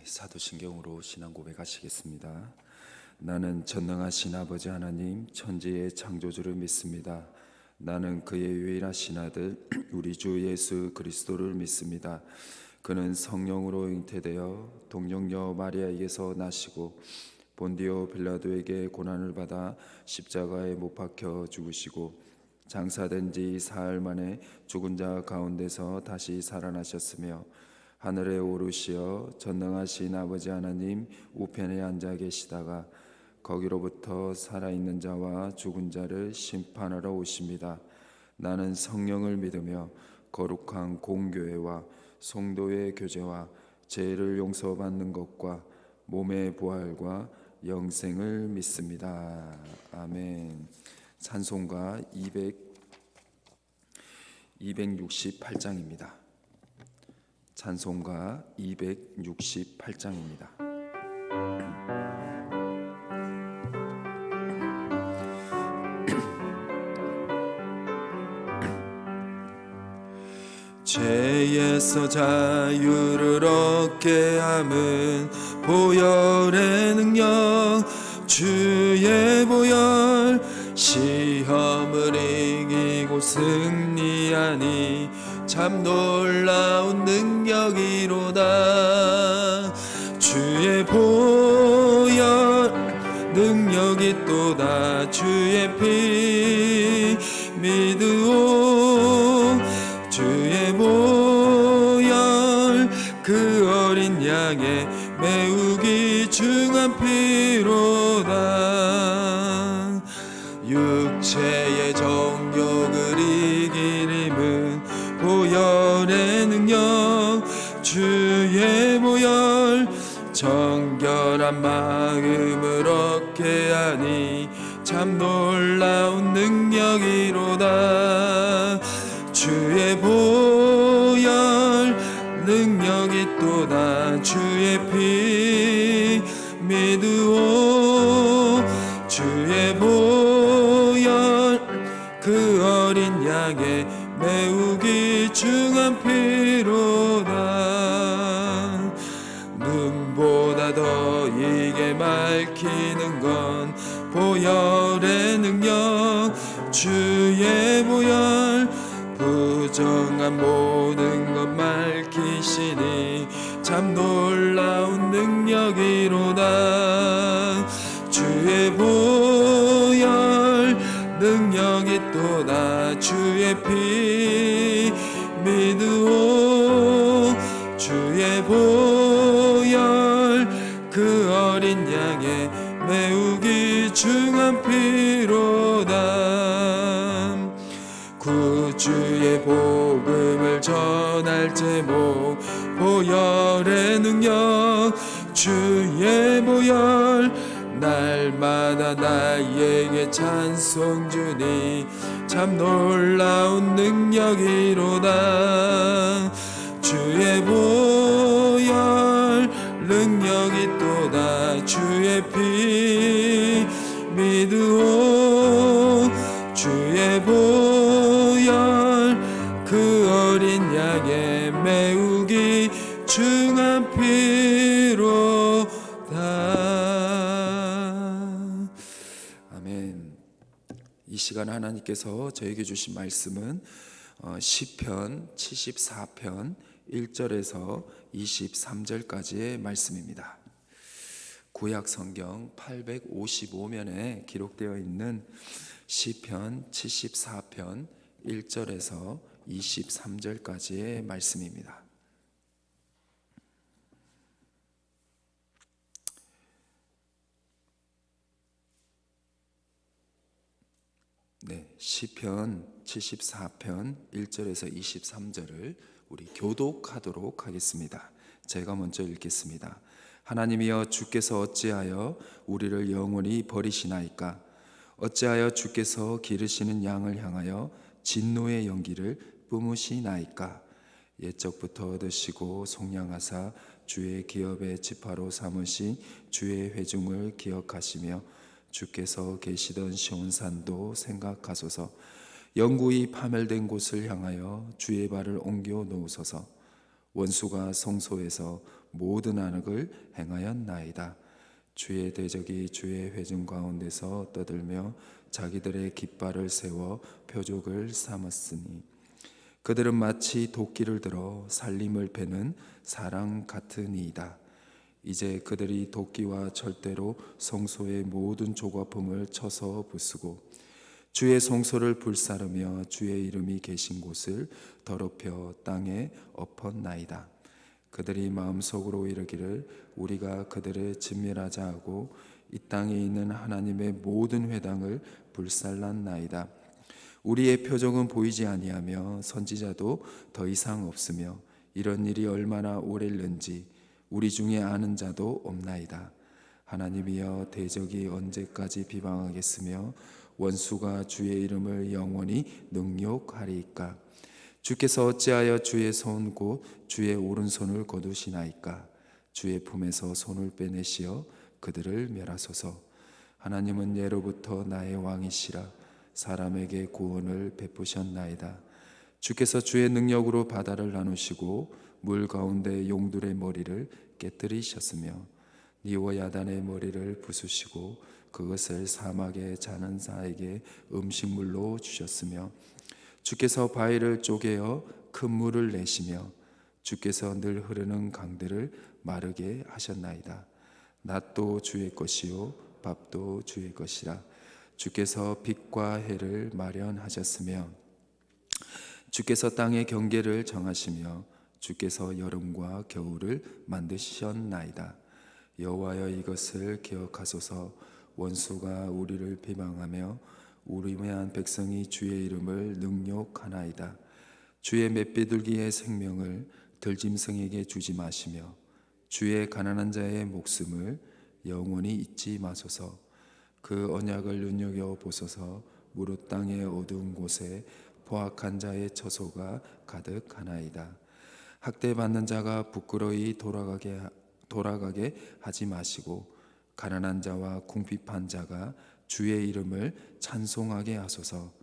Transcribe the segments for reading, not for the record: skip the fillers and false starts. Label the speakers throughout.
Speaker 1: 사도신경으로 신앙 고백하시겠습니다. 나는 전능하신 아버지 하나님 천지의 창조주를 믿습니다. 나는 그의 유일하신 아들 우리 주 예수 그리스도를 믿습니다. 그는 성령으로 잉태되어 동정녀 마리아에게서 나시고 본디오 빌라도에게 고난을 받아 십자가에 못 박혀 죽으시고 장사된 지 사흘 만에 죽은 자 가운데서 다시 살아나셨으며 하늘에 오르시어 전능하신 아버지 하나님 우편에 앉아 계시다가 거기로부터 살아있는 자와 죽은 자를 심판하러 오십니다. 나는 성령을 믿으며 거룩한 공교회와 성도의 교제와 죄를 용서받는 것과 몸의 부활과 영생을 믿습니다. 아멘. 찬송가 268장입니다. 찬송가 268장입니다. 죄에서 자유를 얻게 함은 보혈의 능력 주의 보혈 시험을 이기고 승리하니 참 놀라운 능력이로다. 주의 보혈 능력이 또다. 주의 피 믿으오. 주의 보혈 그 어린 양의 매우 귀중한 피로다. 육체의 정욕을 이긴 힘은 보혈의 능력 주의 보혈 정결한 마음을 얻게 하니 참 놀라운 능력이로다. 주의 보혈 능력이 또다. 주의 피 믿으오. 주의 보혈 그 어린 양의 매우 귀중한 피로다. 눈보다 더 이게 밝히는 건 보혈의 능력 주의 보혈 부정한 모든 것 밝히시니 참 놀라운 능력이로다. 주의 보혈 능력이 또다. 주의 피 믿으오. 주의 보혈 그 어린 양의 매우 귀중한 피로다. 구주의 복음을 전할 제목 보혈의 능력 주의 보혈 날마다 나에게 찬송 주니 참 놀라운 능력이로다. 주의 보혈 능력이 또다. 주의 피 믿으오. 주의 보혈 그 어린 양의 매우 귀중한 피로다. 아멘. 이 시간 하나님께서 저에게 주신 말씀은 시편 74편 1절에서 23절까지의 말씀입니다. 구약 성경 855면에 기록되어 있는 시편 74편 1절에서 23절까지의 말씀입니다. 시편 74편 1절에서 23절을 우리 교독하도록 하겠습니다. 제가 먼저 읽겠습니다. 하나님이여 주께서 어찌하여 우리를 영원히 버리시나이까? 어찌하여 주께서 기르시는 양을 향하여 진노의 연기를 뿜으시나이까? 옛적부터 얻으시고 속량하사 주의 기업의 지파로 삼으신 주의 회중을 기억하시며 주께서 계시던 시온산도 생각하소서. 영구히 파멸된 곳을 향하여 주의 발을 옮겨 놓으소서. 원수가 성소에서 모든 악을 행하였나이다. 주의 대적이 주의 회중 가운데서 떠들며 자기들의 깃발을 세워 표적을 삼았으니 그들은 마치 도끼를 들어 살림을 베는 사람 같으니이다. 이제 그들이 도끼와 철대로 성소의 모든 조각품을 쳐서 부수고 주의 성소를 불사르며 주의 이름이 계신 곳을 더럽혀 땅에 엎었나이다. 그들이 마음속으로 이르기를 우리가 그들을 진멸하자 하고 이 땅에 있는 하나님의 모든 회당을 불살랐나이다. 우리의 표적은 보이지 아니하며 선지자도 더 이상 없으며 이런 일이 얼마나 오래일는지 우리 중에 아는 자도 없나이다. 하나님이여 대적이 언제까지 비방하겠으며 원수가 주의 이름을 영원히 능욕하리이까. 주께서 어찌하여 주의 손 곧 주의 오른손을 거두시나이까. 주의 품에서 손을 빼내시어 그들을 멸하소서. 하나님은 예로부터 나의 왕이시라. 사람에게 구원을 베푸셨나이다. 주께서 주의 능력으로 바다를 나누시고 물 가운데 용들의 머리를 깨뜨리셨으며 니오야단의 머리를 부수시고 그것을 사막에 자는 자에게 음식물로 주셨으며 주께서 바위를 쪼개어 큰 물을 내시며 주께서 늘 흐르는 강들을 마르게 하셨나이다. 낮도 주의 것이요 밥도 주의 것이라. 주께서 빛과 해를 마련하셨으며 주께서 땅의 경계를 정하시며 주께서 여름과 겨울을 만드셨나이다. 여호와여 이것을 기억하소서. 원수가 우리를 비방하며 우리 위한 백성이 주의 이름을 능욕하나이다. 주의 맷비둘기의 생명을 들짐승에게 주지 마시며 주의 가난한 자의 목숨을 영원히 잊지 마소서. 그 언약을 눈여겨 보소서. 무릇 땅의 어두운 곳에 포악한 자의 처소가 가득하나이다. 학대받는 자가 부끄러이 돌아가게 하지 마시고 가난한 자와 궁핍한 자가 주의 이름을 찬송하게 하소서.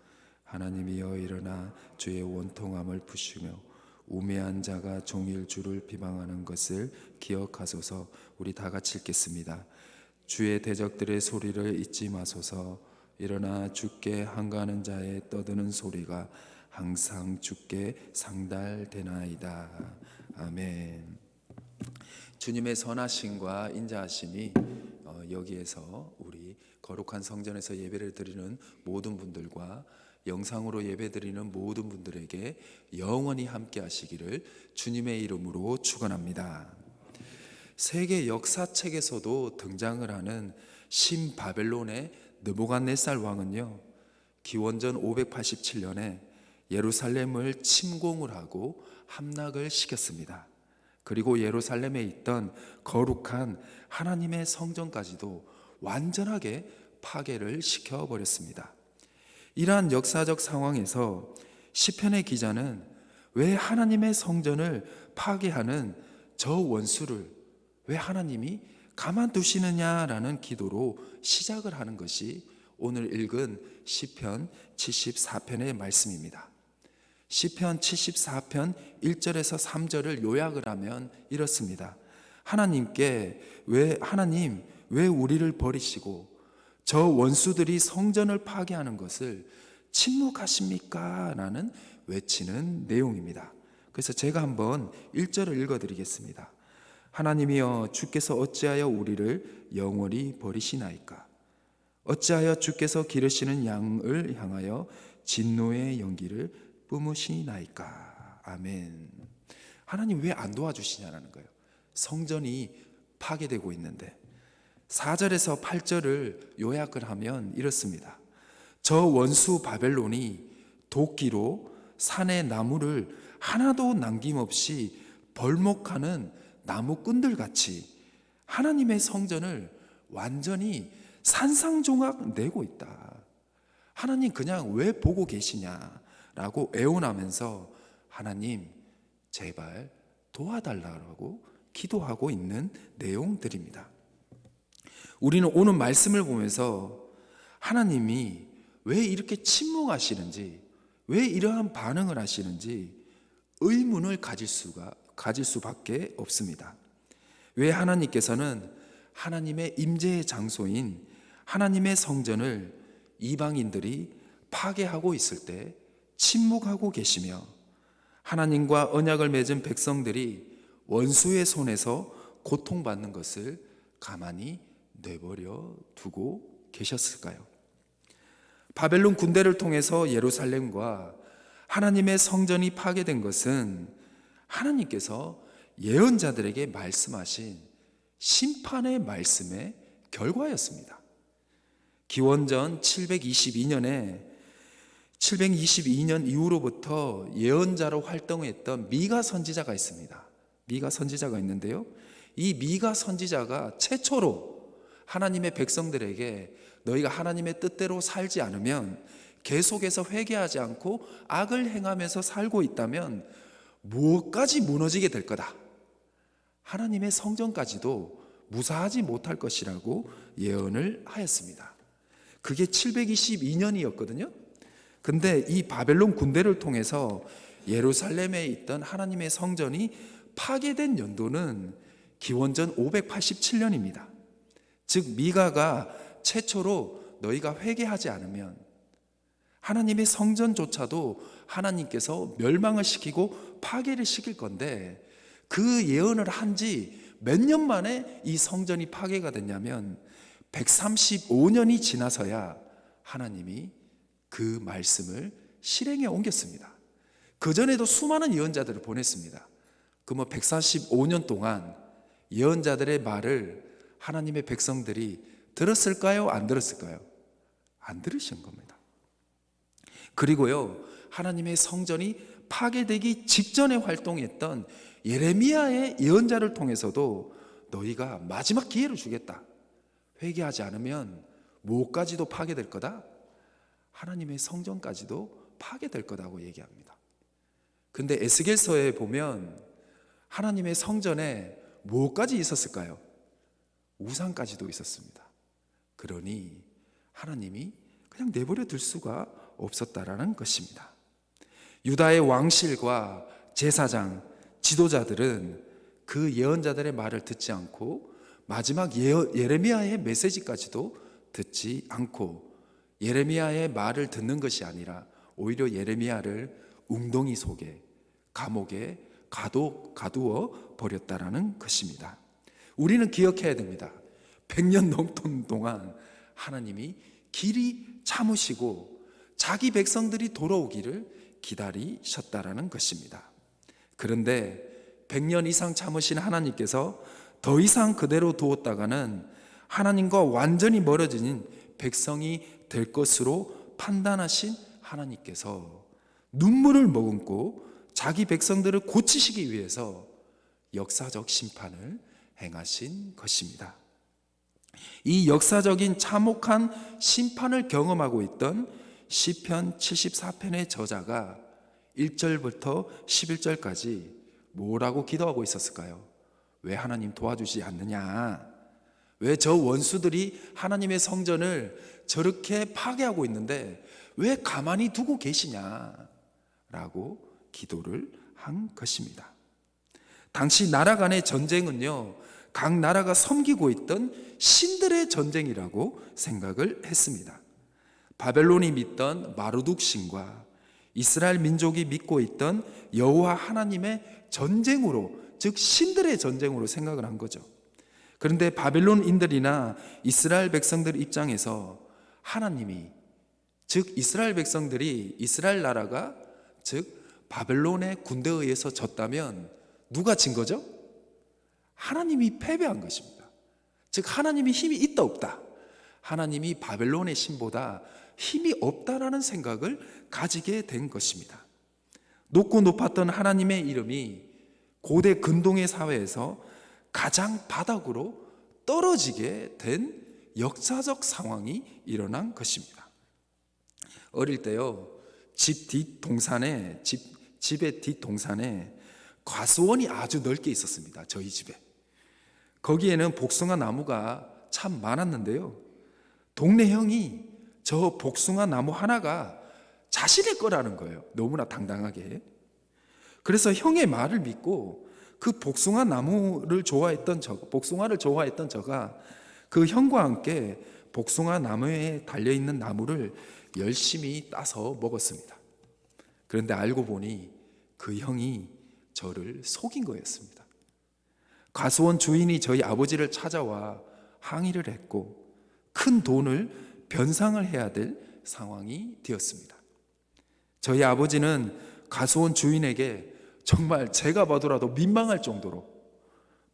Speaker 1: 하나님이여 일어나 주의 원통함을 푸시며 우매한 자가 종일 주를 비방하는 것을 기억하소서. 우리 다 같이 읽겠습니다. 주의 대적들의 소리를 잊지 마소서. 일어나 주께 한가하는 자의 떠드는 소리가 항상 주께 상달되나이다. 아멘. 주님의 선하심과 인자하심이 여기에서 우리 거룩한 성전에서 예배를 드리는 모든 분들과 영상으로 예배드리는 모든 분들에게 영원히 함께 하시기를 주님의 이름으로 축원합니다. 세계 역사책에서도 등장을 하는 신바벨론의 느부갓네살 왕은요, 기원전 587년에 예루살렘을 침공을 하고 함락을 시켰습니다. 그리고 예루살렘에 있던 거룩한 하나님의 성전까지도 완전하게 파괴를 시켜버렸습니다. 이러한 역사적 상황에서 시편의 기자는 왜 하나님의 성전을 파괴하는 저 원수를 왜 하나님이 가만두시느냐라는 기도로 시작을 하는 것이 오늘 읽은 시편 74편의 말씀입니다. 시편 74편 1절에서 3절을 요약을 하면 이렇습니다. 하나님 왜 우리를 버리시고 저 원수들이 성전을 파괴하는 것을 침묵하십니까? 라는 외치는 내용입니다. 그래서 제가 한번 1절을 읽어드리겠습니다. 하나님이여 주께서 어찌하여 우리를 영원히 버리시나이까? 어찌하여 주께서 기르시는 양을 향하여 진노의 연기를 뿜으시나이까? 아멘. 하나님 왜 안 도와주시냐는 거예요. 성전이 파괴되고 있는데 4절에서 8절을 요약을 하면 이렇습니다. 저 원수 바벨론이 도끼로 산의 나무를 하나도 남김없이 벌목하는 나무꾼들같이 하나님의 성전을 완전히 산상종학 내고 있다. 하나님 그냥 왜 보고 계시냐라고 애원하면서 하나님 제발 도와달라고 기도하고 있는 내용들입니다. 우리는 오늘 말씀을 보면서 하나님이 왜 이렇게 침묵하시는지, 왜 이러한 반응을 하시는지 의문을 가질 수가 가질 수밖에 없습니다. 왜 하나님께서는 하나님의 임재의 장소인 하나님의 성전을 이방인들이 파괴하고 있을 때 침묵하고 계시며 하나님과 언약을 맺은 백성들이 원수의 손에서 고통받는 것을 가만히 내버려 두고 계셨을까요? 바벨론 군대를 통해서 예루살렘과 하나님의 성전이 파괴된 것은 하나님께서 예언자들에게 말씀하신 심판의 말씀의 결과였습니다. 기원전 722년 이후로부터 예언자로 활동했던 미가 선지자가 있습니다. 미가 선지자가 있는데요, 이 미가 선지자가 최초로 하나님의 백성들에게 너희가 하나님의 뜻대로 살지 않으면, 계속해서 회개하지 않고 악을 행하면서 살고 있다면 무엇까지 무너지게 될 거다, 하나님의 성전까지도 무사하지 못할 것이라고 예언을 하였습니다. 그게 722년이었거든요. 근데 이 바벨론 군대를 통해서 예루살렘에 있던 하나님의 성전이 파괴된 연도는 기원전 587년입니다. 즉 미가가 최초로 너희가 회개하지 않으면 하나님의 성전조차도 하나님께서 멸망을 시키고 파괴를 시킬 건데, 그 예언을 한 지 몇 년 만에 이 성전이 파괴가 됐냐면 135년이 지나서야 하나님이 그 말씀을 실행에 옮겼습니다. 그전에도 수많은 예언자들을 보냈습니다. 그 145년 동안 예언자들의 말을 하나님의 백성들이 들었을까요? 안 들었을까요? 안 들으신 겁니다. 그리고요, 하나님의 성전이 파괴되기 직전에 활동했던 예레미야의 예언자를 통해서도 너희가 마지막 기회를 주겠다, 회개하지 않으면 무엇까지도 파괴될 거다, 하나님의 성전까지도 파괴될 거다고 얘기합니다. 근데 에스겔서에 보면 하나님의 성전에 무엇까지 있었을까요? 우상까지도 있었습니다. 그러니 하나님이 그냥 내버려 둘 수가 없었다라는 것입니다. 유다의 왕실과 제사장, 지도자들은 그 예언자들의 말을 듣지 않고 마지막 예레미야의 메시지까지도 듣지 않고 예레미야의 말을 듣는 것이 아니라 오히려 예레미야를 웅덩이 속에, 감옥에 가두어 버렸다라는 것입니다. 우리는 기억해야 됩니다. 100년 넘던 동안 하나님이 길이 참으시고 자기 백성들이 돌아오기를 기다리셨다라는 것입니다. 그런데 100년 이상 참으신 하나님께서 더 이상 그대로 두었다가는 하나님과 완전히 멀어진 백성이 될 것으로 판단하신 하나님께서 눈물을 머금고 자기 백성들을 고치시기 위해서 역사적 심판을 행하신 것입니다. 이 역사적인 참혹한 심판을 경험하고 있던 시편 74편의 저자가 1절부터 11절까지 뭐라고 기도하고 있었을까요? 왜 하나님 도와주지 않느냐? 왜 저 원수들이 하나님의 성전을 저렇게 파괴하고 있는데 왜 가만히 두고 계시냐? 라고 기도를 한 것입니다. 당시 나라 간의 전쟁은요, 각 나라가 섬기고 있던 신들의 전쟁이라고 생각을 했습니다. 바벨론이 믿던 마르둑 신과 이스라엘 민족이 믿고 있던 여호와 하나님의 전쟁으로, 즉 신들의 전쟁으로 생각을 한 거죠. 그런데 바벨론인들이나 이스라엘 백성들 입장에서 하나님이, 즉 이스라엘 백성들이, 이스라엘 나라가 즉 바벨론의 군대에 의해서 졌다면 누가 진 거죠? 하나님이 패배한 것입니다. 즉 하나님이 힘이 있다 없다, 하나님이 바벨론의 신보다 힘이 없다라는 생각을 가지게 된 것입니다. 높고 높았던 하나님의 이름이 고대 근동의 사회에서 가장 바닥으로 떨어지게 된 역사적 상황이 일어난 것입니다. 어릴 때요, 집의 뒷동산에 과수원이 아주 넓게 있었습니다. 저희 집에. 거기에는 복숭아 나무가 참 많았는데요, 동네 형이 저 복숭아 나무 하나가 자신의 거라는 거예요. 너무나 당당하게. 그래서 형의 말을 믿고 그 복숭아 나무를 좋아했던 복숭아를 좋아했던 저가 그 형과 함께 복숭아 나무에 달려있는 나무를 열심히 따서 먹었습니다. 그런데 알고 보니 그 형이 저를 속인 거였습니다. 과수원 주인이 저희 아버지를 찾아와 항의를 했고 큰 돈을 변상을 해야 될 상황이 되었습니다. 저희 아버지는 과수원 주인에게 정말 제가 봐도라도 민망할 정도로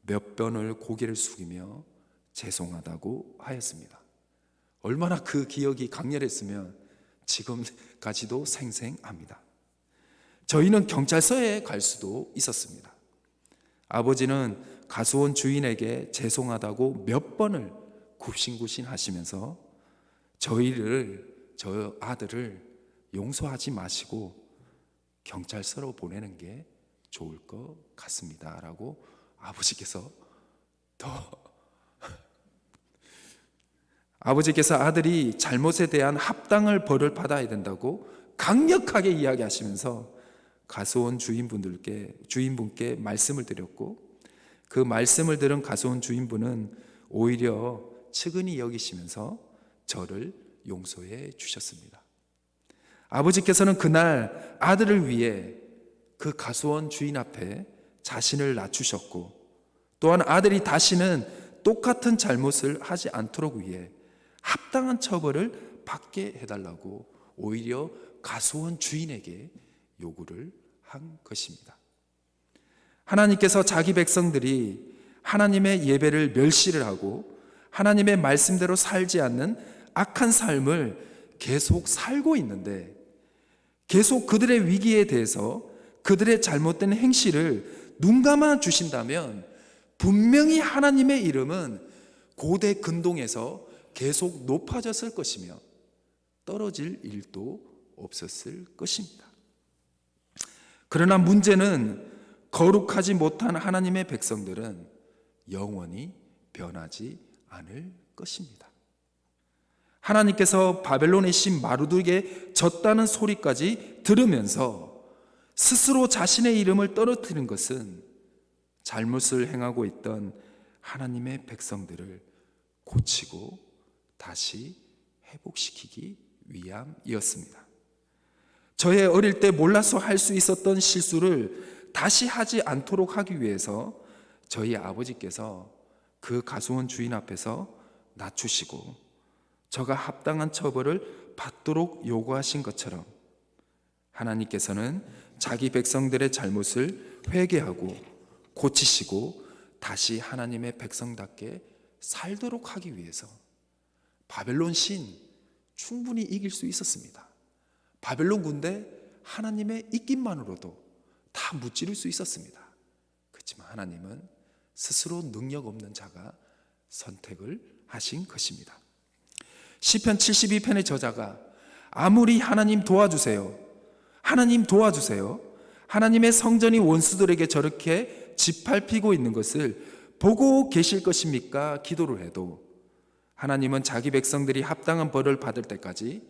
Speaker 1: 몇 번을 고개를 숙이며 죄송하다고 하였습니다. 얼마나 그 기억이 강렬했으면 지금까지도 생생합니다. 저희는 경찰서에 갈 수도 있었습니다. 아버지는 과수원 주인에게 죄송하다고 몇 번을 굽신굽신 하시면서 저 아들을 용서하지 마시고 경찰서로 보내는 게 좋을 것 같습니다 라고 아버지께서 아들이 잘못에 대한 합당을 벌을 받아야 된다고 강력하게 이야기하시면서 과수원 주인분께 말씀을 드렸고 그 말씀을 들은 과수원 주인분은 오히려 측은히 여기시면서 저를 용서해 주셨습니다. 아버지께서는 그날 아들을 위해 그 과수원 주인 앞에 자신을 낮추셨고 또한 아들이 다시는 똑같은 잘못을 하지 않도록 위해 합당한 처벌을 받게 해달라고 오히려 과수원 주인에게 요구를 한 것입니다. 하나님께서 자기 백성들이 하나님의 예배를 멸시를 하고 하나님의 말씀대로 살지 않는 악한 삶을 계속 살고 있는데 계속 그들의 위기에 대해서 그들의 잘못된 행실을 눈감아 주신다면 분명히 하나님의 이름은 고대 근동에서 계속 높아졌을 것이며 떨어질 일도 없었을 것입니다. 그러나 문제는 거룩하지 못한 하나님의 백성들은 영원히 변하지 않을 것입니다. 하나님께서 바벨론의 신 마르둑에게 졌다는 소리까지 들으면서 스스로 자신의 이름을 떨어뜨린 것은 잘못을 행하고 있던 하나님의 백성들을 고치고 다시 회복시키기 위함이었습니다. 저의 어릴 때 몰라서 할 수 있었던 실수를 다시 하지 않도록 하기 위해서 저희 아버지께서 그 과수원 주인 앞에서 낮추시고 저가 합당한 처벌을 받도록 요구하신 것처럼 하나님께서는 자기 백성들의 잘못을 회개하고 고치시고 다시 하나님의 백성답게 살도록 하기 위해서 바벨론 신 충분히 이길 수 있었습니다. 바벨론 군대 하나님의 입김만으로도 다 무찌를 수 있었습니다. 그렇지만 하나님은 스스로 능력 없는 자가 선택을 하신 것입니다. 시편 72편의 저자가 아무리 하나님 도와주세요, 하나님 도와주세요, 하나님의 성전이 원수들에게 저렇게 짓밟히고 있는 것을 보고 계실 것입니까? 기도를 해도 하나님은 자기 백성들이 합당한 벌을 받을 때까지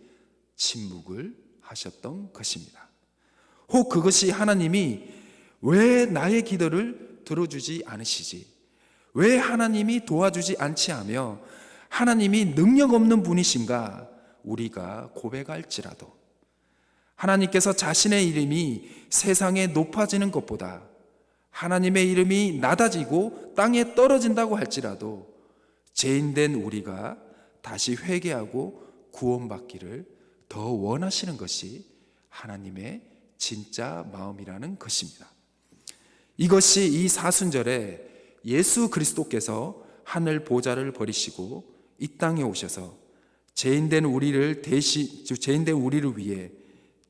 Speaker 1: 침묵을 하셨던 것입니다. 혹 그것이 하나님이 왜 나의 기도를 들어주지 않으시지? 왜 하나님이 도와주지 않지 하며 하나님이 능력 없는 분이신가 우리가 고백할지라도 하나님께서 자신의 이름이 세상에 높아지는 것보다 하나님의 이름이 낮아지고 땅에 떨어진다고 할지라도 죄인된 우리가 다시 회개하고 구원받기를 더 원하시는 것이 하나님의 진짜 마음이라는 것입니다. 이것이 이 사순절에 예수 그리스도께서 하늘 보좌를 버리시고 이 땅에 오셔서 죄인된 우리를 위해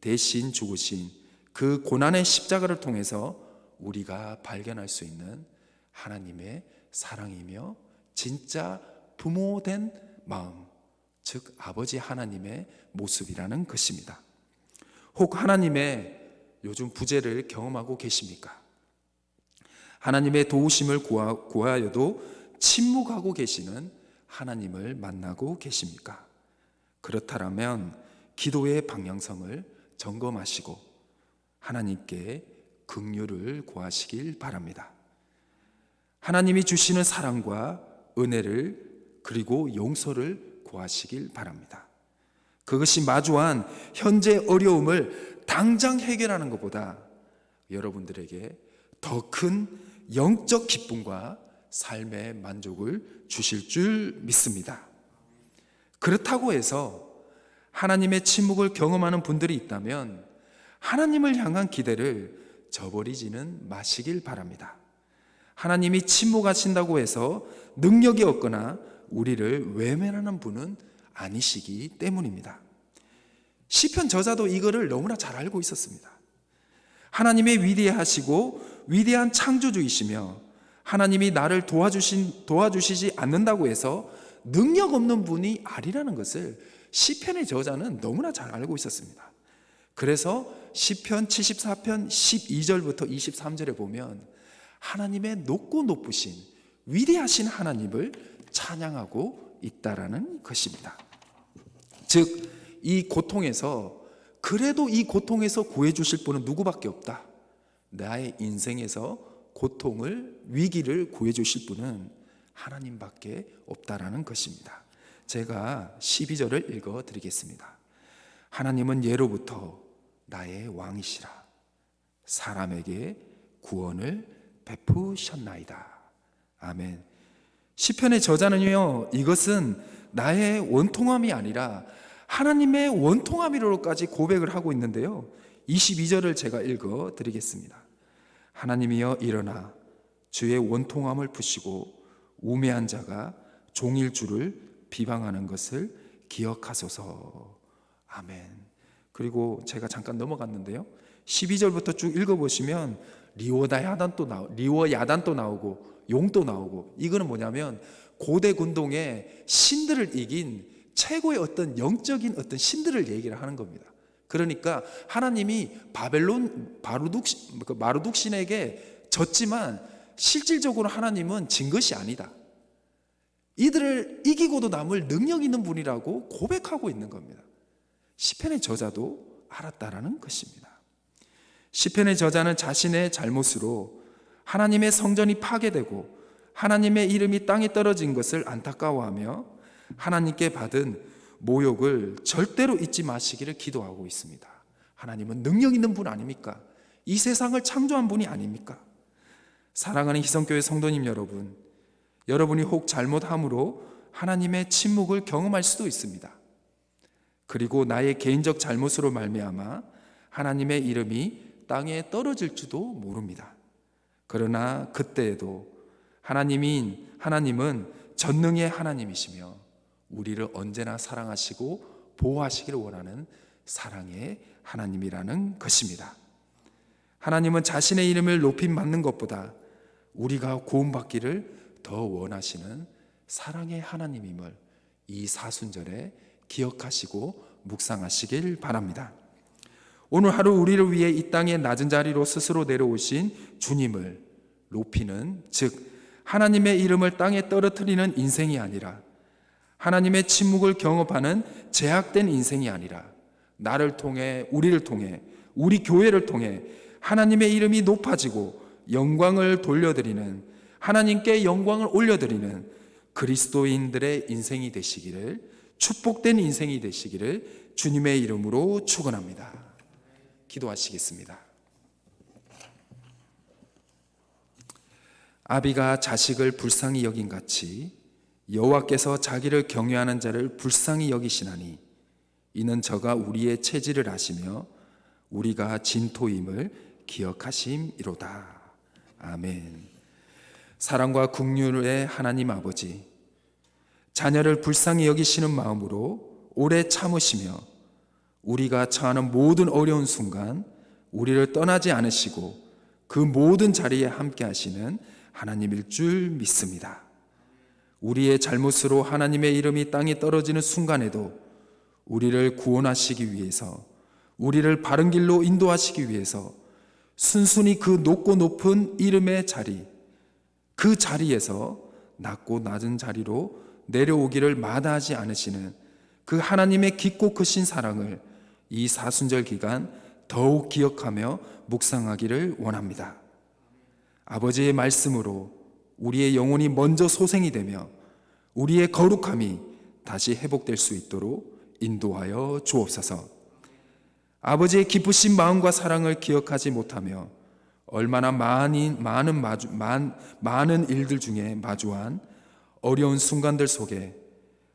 Speaker 1: 대신 죽으신 그 고난의 십자가를 통해서 우리가 발견할 수 있는 하나님의 사랑이며 진짜 부모된 마음, 즉 아버지 하나님의 모습이라는 것입니다. 혹 하나님의 요즘 부재를 경험하고 계십니까? 하나님의 도우심을 구하여도 침묵하고 계시는 하나님을 만나고 계십니까? 그렇다면 기도의 방향성을 점검하시고 하나님께 긍휼을 구하시길 바랍니다. 하나님이 주시는 사랑과 은혜를 그리고 용서를 구하시길 바랍니다. 그것이 마주한 현재 어려움을 당장 해결하는 것보다 여러분들에게 더 큰 영적 기쁨과 삶의 만족을 주실 줄 믿습니다. 그렇다고 해서 하나님의 침묵을 경험하는 분들이 있다면 하나님을 향한 기대를 저버리지는 마시길 바랍니다. 하나님이 침묵하신다고 해서 능력이 없거나 우리를 외면하는 분은 아니시기 때문입니다. 시편 저자도 이거를 너무나 잘 알고 있었습니다. 하나님의 위대하시고 위대한 창조주이시며 하나님이 나를 도와주시지 않는다고 해서 능력 없는 분이 아니라는 것을 시편의 저자는 너무나 잘 알고 있었습니다. 그래서 시편 74편 12절부터 23절에 보면 하나님의 높고 높으신 위대하신 하나님을 찬양하고 있다라는 것입니다. 즉, 이 고통에서 그래도 이 고통에서 구해주실 분은 누구밖에 없다. 나의 인생에서 고통을, 위기를 구해주실 분은 하나님밖에 없다라는 것입니다. 제가 12절을 읽어드리겠습니다. 하나님은 예로부터 나의 왕이시라. 사람에게 구원을 베푸셨나이다. 아멘. 시편의 저자는요, 이것은 나의 원통함이 아니라 하나님의 원통함이로까지 고백을 하고 있는데요, 22절을 제가 읽어 드리겠습니다. 하나님이여 일어나 주의 원통함을 푸시고 우매한 자가 종일 주를 비방하는 것을 기억하소서. 아멘. 그리고 제가 잠깐 넘어갔는데요, 12절부터 쭉 읽어보시면 리워 야단도 나오고 용도 나오고, 이거는 뭐냐면 고대 군동의 신들을 이긴 최고의 어떤 영적인 어떤 신들을 얘기를 하는 겁니다. 그러니까 하나님이 마루둑 신에게 졌지만 실질적으로 하나님은 진 것이 아니다. 이들을 이기고도 남을 능력 있는 분이라고 고백하고 있는 겁니다. 시편의 저자도 알았다라는 것입니다. 시편의 저자는 자신의 잘못으로 하나님의 성전이 파괴되고 하나님의 이름이 땅에 떨어진 것을 안타까워하며 하나님께 받은 모욕을 절대로 잊지 마시기를 기도하고 있습니다. 하나님은 능력 있는 분 아닙니까? 이 세상을 창조한 분이 아닙니까? 사랑하는 희성교회 성도님 여러분, 여러분이 혹 잘못함으로 하나님의 침묵을 경험할 수도 있습니다. 그리고 나의 개인적 잘못으로 말미암아 하나님의 이름이 땅에 떨어질지도 모릅니다. 그러나 그때에도 하나님은 전능의 하나님이시며 우리를 언제나 사랑하시고 보호하시기를 원하는 사랑의 하나님이라는 것입니다. 하나님은 자신의 이름을 높임받는 것보다 우리가 구원받기를 더 원하시는 사랑의 하나님임을 이 사순절에 기억하시고 묵상하시길 바랍니다. 오늘 하루 우리를 위해 이 땅의 낮은 자리로 스스로 내려오신 주님을 높이는, 즉 하나님의 이름을 땅에 떨어뜨리는 인생이 아니라, 하나님의 침묵을 경험하는 제약된 인생이 아니라, 나를 통해, 우리를 통해, 우리 교회를 통해 하나님의 이름이 높아지고 영광을 돌려드리는, 하나님께 영광을 올려드리는 그리스도인들의 인생이 되시기를, 축복된 인생이 되시기를 주님의 이름으로 축원합니다. 기도하시겠습니다. 아비가 자식을 불쌍히 여긴 같이 여호와께서 자기를 경외하는 자를 불쌍히 여기시나니 이는 저가 우리의 체질을 아시며 우리가 진토임을 기억하심이로다. 아멘. 사랑과 긍휼의 하나님 아버지, 자녀를 불쌍히 여기시는 마음으로 오래 참으시며 우리가 처하는 모든 어려운 순간 우리를 떠나지 않으시고 그 모든 자리에 함께 하시는 하나님일 줄 믿습니다. 우리의 잘못으로 하나님의 이름이 땅에 떨어지는 순간에도 우리를 구원하시기 위해서, 우리를 바른 길로 인도하시기 위해서 순순히 그 높고 높은 이름의 자리, 그 자리에서 낮고 낮은 자리로 내려오기를 마다하지 않으시는 그 하나님의 깊고 크신 사랑을 이 사순절 기간 더욱 기억하며 묵상하기를 원합니다. 아버지의 말씀으로 우리의 영혼이 먼저 소생이 되며 우리의 거룩함이 다시 회복될 수 있도록 인도하여 주옵소서. 아버지의 기쁘신 마음과 사랑을 기억하지 못하며 얼마나 많은 일들 중에 마주한 어려운 순간들 속에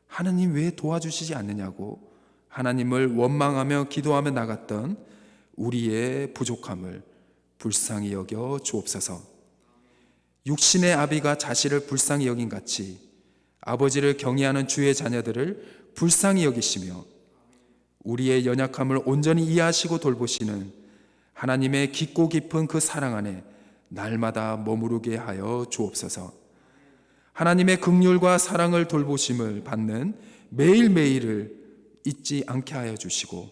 Speaker 1: 하나님 왜 도와주시지 않느냐고 하나님을 원망하며 기도하며 나갔던 우리의 부족함을 불쌍히 여겨 주옵소서. 육신의 아비가 자신을 불쌍히 여긴 같이 아버지를 경외하는 주의 자녀들을 불쌍히 여기시며 우리의 연약함을 온전히 이해하시고 돌보시는 하나님의 깊고 깊은 그 사랑 안에 날마다 머무르게 하여 주옵소서. 하나님의 긍휼과 사랑을 돌보심을 받는 매일매일을 잊지 않게 하여 주시고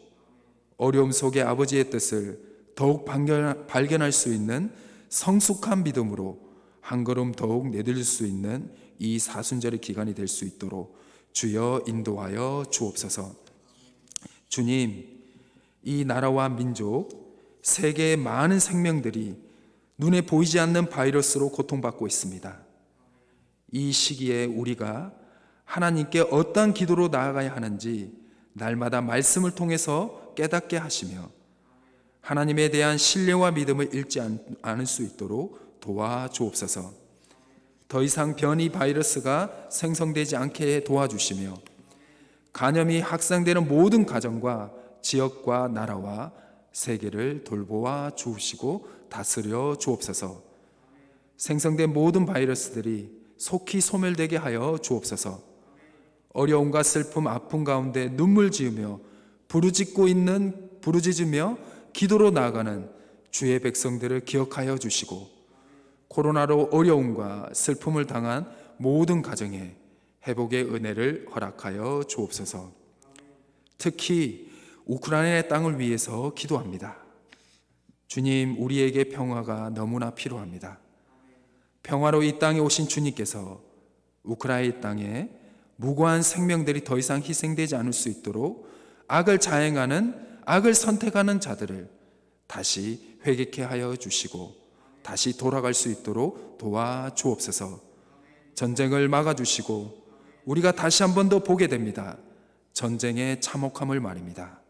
Speaker 1: 어려움 속에 아버지의 뜻을 더욱 발견할 수 있는 성숙한 믿음으로 한 걸음 더욱 내딜 수 있는 이 사순절의 기간이 될 수 있도록 주여 인도하여 주옵소서. 주님, 이 나라와 민족, 세계의 많은 생명들이 눈에 보이지 않는 바이러스로 고통받고 있습니다. 이 시기에 우리가 하나님께 어떠한 기도로 나아가야 하는지 날마다 말씀을 통해서 깨닫게 하시며 하나님에 대한 신뢰와 믿음을 잃지 않을 수 있도록 도와주옵소서. 더 이상 변이 바이러스가 생성되지 않게 도와주시며 간염이 확산되는 모든 가정과 지역과 나라와 세계를 돌보아 주시고 다스려 주옵소서. 생성된 모든 바이러스들이 속히 소멸되게 하여 주옵소서. 어려움과 슬픔, 아픔 가운데 눈물 지으며 부르짖으며 기도로 나아가는 주의 백성들을 기억하여 주시고 코로나로 어려움과 슬픔을 당한 모든 가정에 회복의 은혜를 허락하여 주옵소서. 특히 우크라이나의 땅을 위해서 기도합니다. 주님, 우리에게 평화가 너무나 필요합니다. 평화로 이 땅에 오신 주님께서 우크라이나 땅에 무고한 생명들이 더 이상 희생되지 않을 수 있도록 악을 선택하는 자들을 다시 회개케 하여 주시고 다시 돌아갈 수 있도록 도와주옵소서. 전쟁을 막아주시고 우리가 다시 한 번 더 보게 됩니다. 전쟁의 참혹함을 말입니다.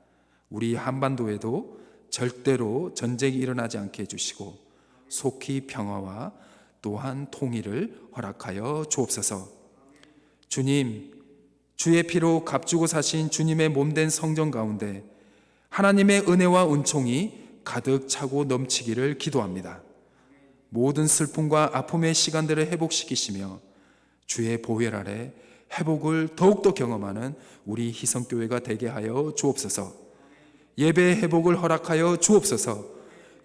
Speaker 1: 우리 한반도에도 절대로 전쟁이 일어나지 않게 해주시고 속히 평화와 또한 통일을 허락하여 주옵소서. 주님, 주의 피로 값주고 사신 주님의 몸된 성전 가운데 하나님의 은혜와 은총이 가득 차고 넘치기를 기도합니다. 모든 슬픔과 아픔의 시간들을 회복시키시며 주의 보혈 아래 회복을 더욱더 경험하는 우리 희성교회가 되게 하여 주옵소서. 예배의 회복을 허락하여 주옵소서.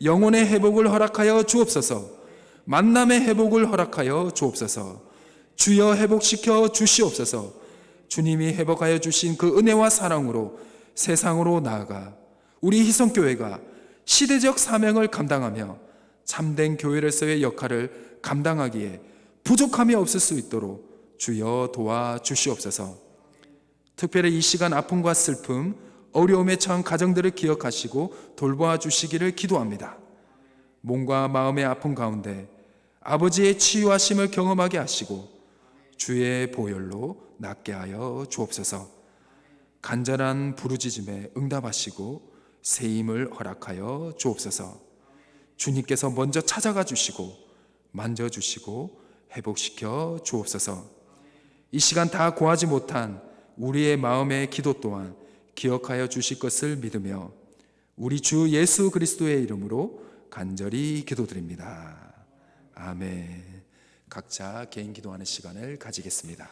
Speaker 1: 영혼의 회복을 허락하여 주옵소서. 만남의 회복을 허락하여 주옵소서. 주여 회복시켜 주시옵소서. 주님이 회복하여 주신 그 은혜와 사랑으로 세상으로 나아가 우리 희성교회가 시대적 사명을 감당하며 참된 교회로서의 역할을 감당하기에 부족함이 없을 수 있도록 주여 도와주시옵소서. 특별히 이 시간 아픔과 슬픔, 어려움에 처한 가정들을 기억하시고 돌보아 주시기를 기도합니다. 몸과 마음의 아픔 가운데 아버지의 치유하심을 경험하게 하시고 주의 보혈로 낫게 하여 주옵소서. 간절한 부르짖음에 응답하시고 새 힘을 허락하여 주옵소서. 주님께서 먼저 찾아가 주시고 만져주시고 회복시켜 주옵소서. 이 시간 다 고하지 못한 우리의 마음의 기도 또한 기억하여 주실 것을 믿으며 우리 주 예수 그리스도의 이름으로 간절히 기도드립니다. 아멘. 각자 개인 기도하는 시간을 가지겠습니다.